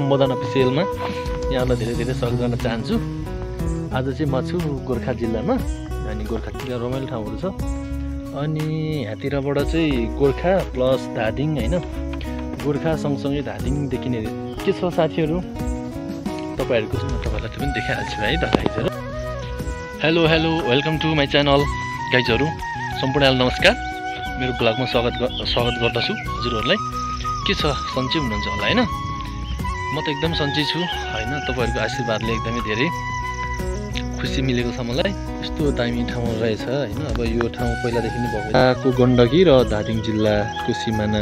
सम्बोधन अफिसियलमा यहाँलाई धेरै धेरै स्वागत गर्न चाहन्छु। आज चाहिँ म छु गोर्खा जिल्लामा अनि गोर्खातिर रमाइलो ठाउँहरू छ अनि यहाँतिरबाट चाहिँ गोर्खा प्लस धादिङ हैन, गोर्खा सँगसँगै धादिङ देखिने के छ साथीहरू तपाईहरुको तपाईलाई पनि देखाइहाल्छु है त गाइजहरु। Hello welcome to my channel गाइजहरु, सम्पूर्णलाई नमस्कार। मेरो ब्लगमा स्वागत गर्दछु हजुरहरुलाई। के छ सन्चै हुनुहुन्छ होला हैन? म त एकदम सन्चै छु हैन। तपाईहरुको आशीर्वादले एकदमै धेरै खुसी मिलेको छ मलाई। यस्तो दामी ठाउँ रहेछ हैन। अब यो ठाउँ पहिलादेखि नै भएको गण्डकी र धादिङ जिल्लाको सिमाना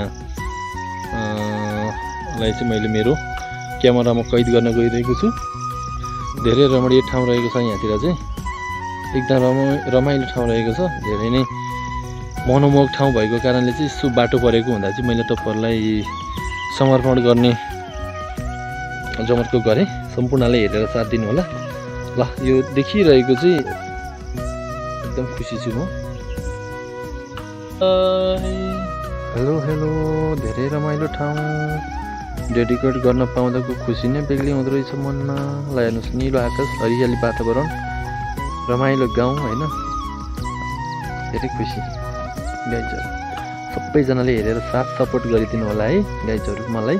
लाई चाहिँ मैले मेरो क्यामेरामा कैद गर्न गइरहेको छु। धेरै रमणीय ठाउँ रहेको छ यहाँतिर चाहिँ, एकदम रमाइलो ठाउँ रहेको छ। धेरै नै मनोमोहक ठाउँ भएको कारणले चाहिँ यसो बाटो परेको हुँदा चाहिँ मैले तपाईहरुलाई समर्पण गर्ने जमर्को गरेँ। सम्पूर्णले हेरेर साथ दिनु होला ल। यो देखिरहेको चाहिँ एकदम खुसी छु म। हेलो धेरै रमाइलो ठाउँ डेडिकेट गर्न पाउँदाको खुसी नै बेग्लै हुँदो रहेछ मनमा। ल हेर्नुहोस्, निलो आकाश, हरियाली वातावरण, रमाइलो गाउँ हैन। धेरै खुसी गाइजहरु। सबैजनाले हेरेर साथ सपोर्ट गरिदिनु होला है गाइजहरु मलाई।